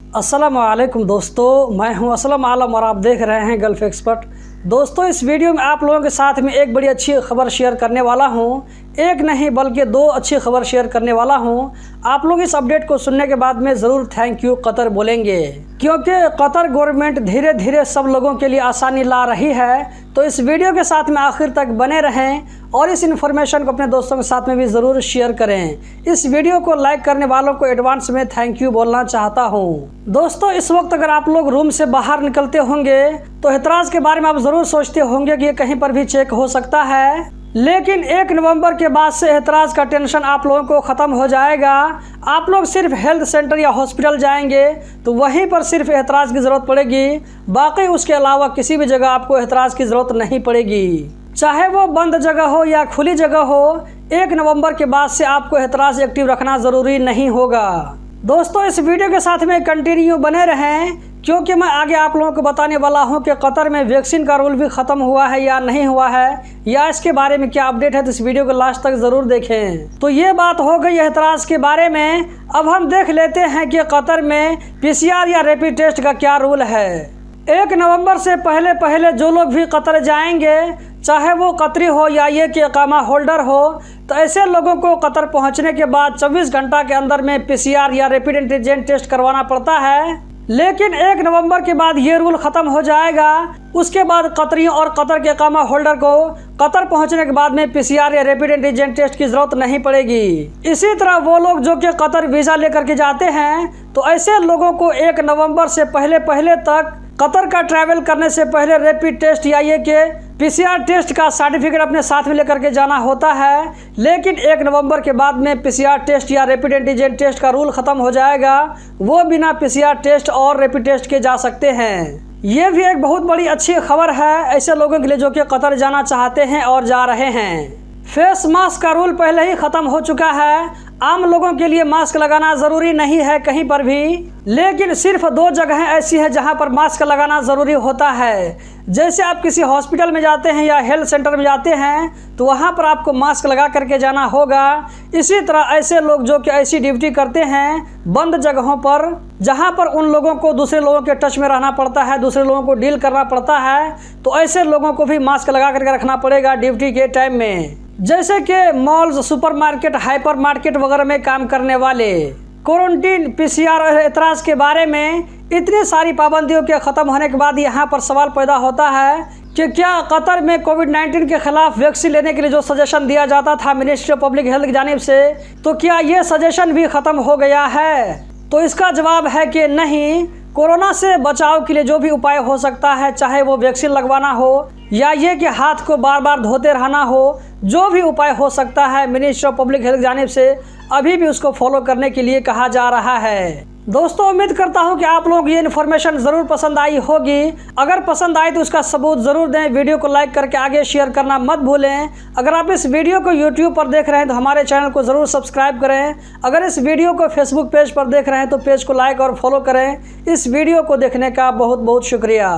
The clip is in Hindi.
अस्सलामुअलैकुम दोस्तों, मैं हूं असलम आलम और आप देख रहे हैं गल्फ एक्सपर्ट। दोस्तों, इस वीडियो में आप लोगों के साथ में एक बड़ी अच्छी खबर शेयर करने वाला हूं। एक नहीं बल्कि दो अच्छी खबर शेयर करने वाला हूं। आप लोग इस अपडेट को सुनने के बाद में ज़रूर थैंक यू कतर बोलेंगे, क्योंकि कतर गवर्नमेंट धीरे धीरे सब लोगों के लिए आसानी ला रही है। तो इस वीडियो के साथ में आखिर तक बने रहें और इस इन्फॉर्मेशन को अपने दोस्तों के साथ में भी ज़रूर शेयर करें। इस वीडियो को लाइक करने वालों को एडवांस में थैंक यू बोलना चाहता हूं। दोस्तों, इस वक्त अगर आप लोग रूम से बाहर निकलते होंगे तो एतराज़ के बारे में आप ज़रूर सोचते होंगे कि ये कहीं पर भी चेक हो सकता है, लेकिन 1 नवंबर के बाद से एतराज़ का टेंशन आप लोगों को ख़त्म हो जाएगा। आप लोग सिर्फ हेल्थ सेंटर या हॉस्पिटल जाएंगे तो वहीं पर सिर्फ एतराज़ की ज़रूरत पड़ेगी, बाकी उसके अलावा किसी भी जगह आपको एतराज़ की ज़रूरत नहीं पड़ेगी। चाहे वो बंद जगह हो या खुली जगह हो, 1 नवंबर के बाद से आपको एतराज़ एक्टिव रखना ज़रूरी नहीं होगा। दोस्तों, इस वीडियो के साथ में कंटिन्यू बने रहें, क्योंकि मैं आगे आप लोगों को बताने वाला हूं कि कतर में वैक्सीन का रूल भी ख़त्म हुआ है या नहीं हुआ है, या इसके बारे में क्या अपडेट है। तो इस वीडियो को लास्ट तक ज़रूर देखें। तो ये बात हो गई एतराज़ के बारे में। अब हम देख लेते हैं कि कतर में PCR या रैपिड टेस्ट का क्या रूल है। 1 नवंबर से पहले जो लोग भी कतर जाएंगे, चाहे वो कतरी हो या ये कि इकामा होल्डर हो, तो ऐसे लोगों को कतर पहुंचने के बाद 24 घंटा के अंदर में PCR या रैपिड एंटीजन टेस्ट करवाना पड़ता है। लेकिन 1 नवंबर के बाद ये रूल ख़त्म हो जाएगा। उसके बाद कतरियों और कतर के इकामा होल्डर को कतर पहुंचने के बाद में PCR या रैपिड एंटीजन टेस्ट की ज़रूरत नहीं पड़ेगी। इसी तरह वो लोग जो कि कतर वीज़ा लेकर के जाते हैं, तो ऐसे लोगों को 1 नवंबर से पहले तक कतर का ट्रैवल करने से पहले रैपिड टेस्ट या ये कि PCR टेस्ट का सर्टिफिकेट अपने साथ में लेकर के जाना होता है। लेकिन 1 नवंबर के बाद में PCR टेस्ट या रैपिड एंटीजन टेस्ट का रूल ख़त्म हो जाएगा। वो बिना PCR टेस्ट और रैपिड टेस्ट के जा सकते हैं। ये भी एक बहुत बड़ी अच्छी खबर है ऐसे लोगों के लिए जो कि कतर जाना चाहते हैं और जा रहे हैं। फेस मास्क का रूल पहले ही ख़त्म हो चुका है। आम लोगों के लिए मास्क लगाना ज़रूरी नहीं है कहीं पर भी, लेकिन सिर्फ 2 जगहें ऐसी है जहां पर मास्क लगाना ज़रूरी होता है। जैसे आप किसी हॉस्पिटल में जाते हैं या हेल्थ सेंटर में जाते हैं तो वहां पर आपको मास्क लगा करके जाना होगा। इसी तरह ऐसे लोग जो कि ऐसी ड्यूटी करते हैं बंद जगहों पर, जहां पर उन लोगों को दूसरे लोगों के टच में रहना पड़ता है, दूसरे लोगों को डील करना पड़ता है, तो ऐसे लोगों को भी मास्क लगा करके रखना पड़ेगा ड्यूटी के टाइम में। जैसे कि मॉल्स, सुपरमार्केट, हाइपर मार्केट वगैरह में काम करने वाले। क्वारंटीन, PCR और एतराज़ के बारे में इतनी सारी पाबंदियों के ख़त्म होने के बाद यहाँ पर सवाल पैदा होता है कि क्या कतर में कोविड-19 के खिलाफ वैक्सीन लेने के लिए जो सजेशन दिया जाता था मिनिस्ट्री ऑफ पब्लिक हेल्थ की जानिब से, तो क्या ये सजेशन भी ख़त्म हो गया है? तो इसका जवाब है कि नहीं। कोरोना से बचाव के लिए जो भी उपाय हो सकता है, चाहे वो वैक्सीन लगवाना हो या ये कि हाथ को बार बार धोते रहना हो, जो भी उपाय हो सकता है मिनिस्ट्री ऑफ पब्लिक हेल्थ की जानिब से अभी भी उसको फॉलो करने के लिए कहा जा रहा है। दोस्तों, उम्मीद करता हूं कि आप लोगों को ये इन्फॉर्मेशन ज़रूर पसंद आई होगी। अगर पसंद आई तो उसका सबूत ज़रूर दें। वीडियो को लाइक करके आगे शेयर करना मत भूलें। अगर आप इस वीडियो को YouTube पर देख रहे हैं तो हमारे चैनल को ज़रूर सब्सक्राइब करें। अगर इस वीडियो को Facebook पेज पर देख रहे हैं तो पेज को लाइक और फॉलो करें। इस वीडियो को देखने का बहुत बहुत शुक्रिया।